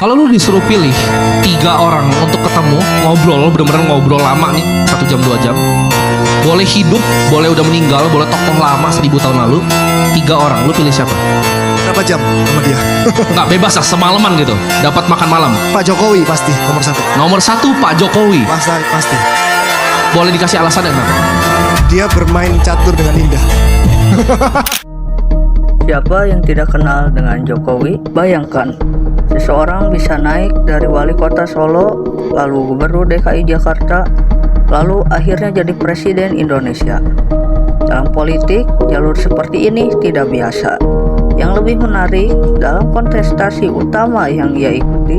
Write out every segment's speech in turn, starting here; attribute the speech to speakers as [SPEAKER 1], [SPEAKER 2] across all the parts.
[SPEAKER 1] Kalau lu disuruh pilih 3 orang untuk ketemu, ngobrol, bener-bener ngobrol lama nih, 1 jam 2 jam. Boleh hidup, boleh udah meninggal, boleh tokoh lama 1000 tahun lalu. 3 orang, lu pilih siapa?
[SPEAKER 2] Berapa jam sama dia?
[SPEAKER 1] Nggak, bebas lah, semalaman gitu. Dapat makan malam.
[SPEAKER 2] Pak Jokowi pasti nomor 1.
[SPEAKER 1] Nomor 1 Pak Jokowi.
[SPEAKER 2] Pasti.
[SPEAKER 1] Boleh dikasih alasannya kenapa?
[SPEAKER 2] Dia bermain catur dengan indah.
[SPEAKER 3] Siapa yang tidak kenal dengan Jokowi? Bayangkan, seseorang bisa naik dari wali kota Solo, lalu gubernur DKI Jakarta, lalu akhirnya jadi presiden Indonesia. Dalam politik, jalur seperti ini tidak biasa. Yang lebih menarik, dalam kontestasi utama yang ia ikuti,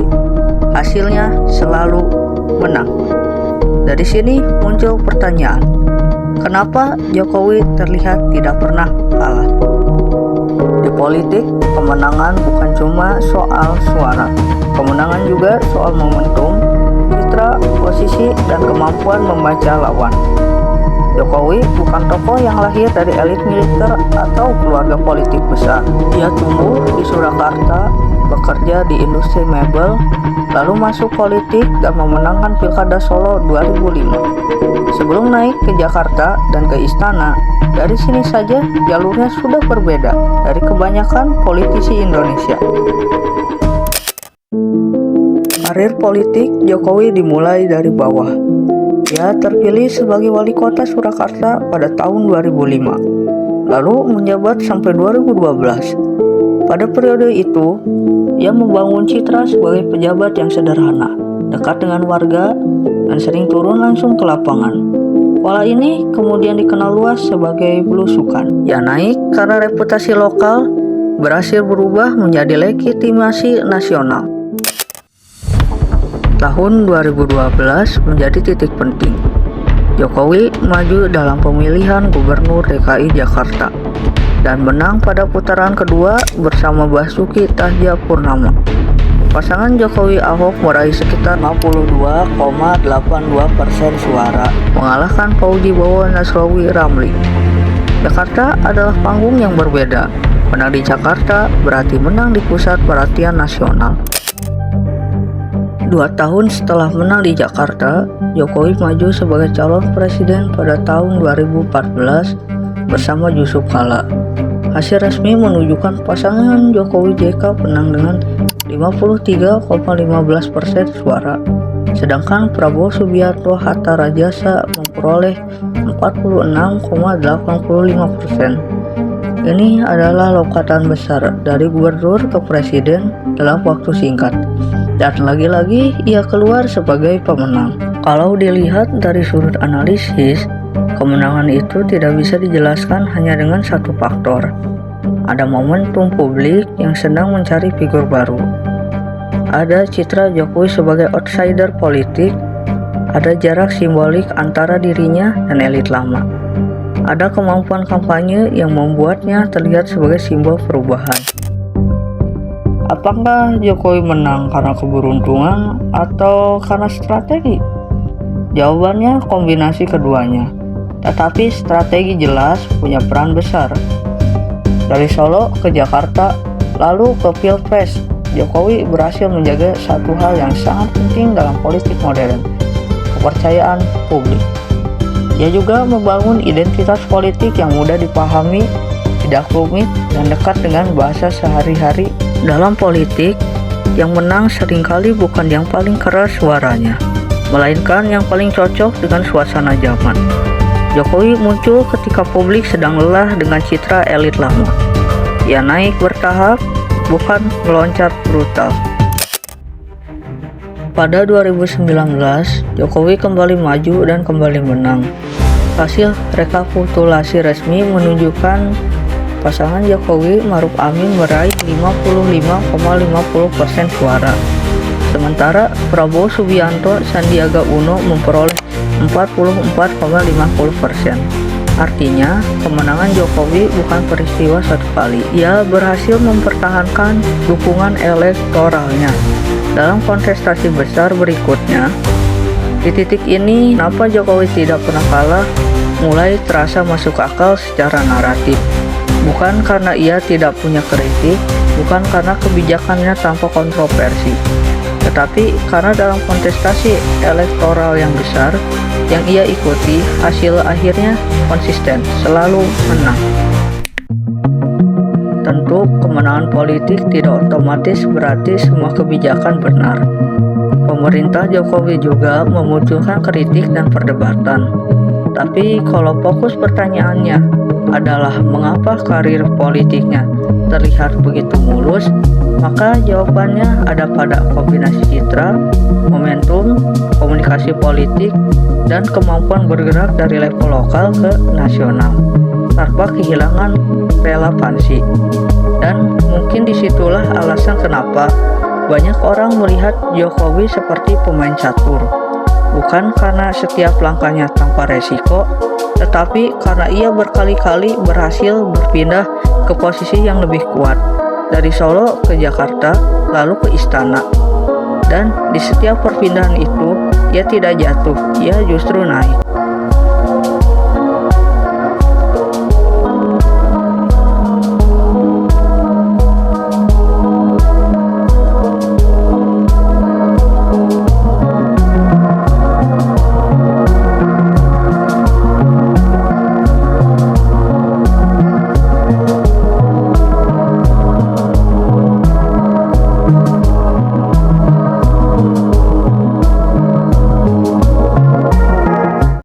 [SPEAKER 3] hasilnya selalu menang. Dari sini muncul pertanyaan, kenapa Jokowi terlihat tidak pernah kalah? Di politik, kemenangan bukan cuma soal suara. Kemenangan juga soal momentum, citra, posisi, dan kemampuan membaca lawan. Jokowi bukan tokoh yang lahir dari elit militer atau keluarga politik besar. Dia tumbuh di Surakarta, bekerja di industri mebel, lalu masuk politik dan memenangkan Pilkada Solo 2005. Sebelum naik ke Jakarta dan ke Istana, dari sini saja jalurnya sudah berbeda dari kebanyakan politisi Indonesia. Karir politik Jokowi dimulai dari bawah. Ia terpilih sebagai wali kota Surakarta pada tahun 2005, lalu menjabat sampai 2012. Pada periode itu, ia membangun citra sebagai pejabat yang sederhana, dekat dengan warga, dan sering turun langsung ke lapangan. Pola ini kemudian dikenal luas sebagai belusukan. Ia naik karena reputasi lokal berhasil berubah menjadi legitimasi nasional. Tahun 2012 menjadi titik penting. Jokowi maju dalam pemilihan gubernur DKI Jakarta dan menang pada putaran kedua bersama Basuki Cahayapurnama. Pasangan Jokowi-Ahok meraih sekitar 52,82% suara, mengalahkan Fauzi Bowo Nasrawi Ramli. Jakarta adalah panggung yang berbeda. Menang di Jakarta berarti menang di pusat perhatian nasional. 2 tahun setelah menang di Jakarta, Jokowi maju sebagai calon presiden pada tahun 2014 bersama Yusuf Kala. Hasil resmi menunjukkan pasangan Jokowi JK menang dengan 53,15% suara, sedangkan Prabowo Subianto Hatta Rajasa memperoleh 46,85%. Ini adalah lompatan besar dari gubernur ke presiden dalam waktu singkat. Dan lagi-lagi ia keluar sebagai pemenang. Kalau dilihat dari sudut analisis, kemenangan itu tidak bisa dijelaskan hanya dengan satu faktor. Ada momentum publik yang sedang mencari figur baru. Ada citra Jokowi sebagai outsider politik. Ada jarak simbolik antara dirinya dan elit lama. Ada kemampuan kampanye yang membuatnya terlihat sebagai simbol perubahan. Apakah Jokowi menang karena keberuntungan atau karena strategi? Jawabannya kombinasi keduanya. Tetapi strategi jelas punya peran besar. Dari Solo ke Jakarta, lalu ke Pilpres, Jokowi berhasil menjaga satu hal yang sangat penting dalam politik modern, kepercayaan publik. Dia juga membangun identitas politik yang mudah dipahami, tidak rumit, dan dekat dengan bahasa sehari-hari. Dalam politik, yang menang seringkali bukan yang paling keras suaranya, melainkan yang paling cocok dengan suasana zaman. Jokowi muncul ketika publik sedang lelah dengan citra elit lama. Ia naik bertahap, bukan meloncat brutal. Pada 2019, Jokowi kembali maju dan kembali menang. Hasil rekapitulasi resmi menunjukkan pasangan Jokowi Maruf Amin meraih 55,50% suara. Sementara Prabowo Subianto Sandiaga Uno memperoleh 44,50%. Artinya, kemenangan Jokowi bukan peristiwa satu kali. Ia berhasil mempertahankan dukungan elektoralnya dalam kontestasi besar berikutnya. Di titik ini, kenapa Jokowi tidak pernah kalah mulai terasa masuk akal secara naratif. Bukan karena ia tidak punya kritik, bukan karena kebijakannya tanpa kontroversi, tetapi karena dalam kontestasi elektoral yang besar yang ia ikuti, hasil akhirnya konsisten, selalu menang. Tentu, kemenangan politik tidak otomatis berarti semua kebijakan benar. Pemerintah Jokowi juga memunculkan kritik dan perdebatan. Tapi kalau fokus pertanyaannya adalah mengapa karir politiknya terlihat begitu mulus, maka jawabannya ada pada kombinasi citra, momentum, komunikasi politik, dan kemampuan bergerak dari level lokal ke nasional tanpa kehilangan relevansi. Dan mungkin disitulah alasan kenapa banyak orang melihat Jokowi seperti pemain catur, bukan karena setiap langkahnya tanpa resiko, tetapi karena ia berkali-kali berhasil berpindah ke posisi yang lebih kuat, dari Solo ke Jakarta, lalu ke Istana. Dan di setiap perpindahan itu, ia tidak jatuh, ia justru naik.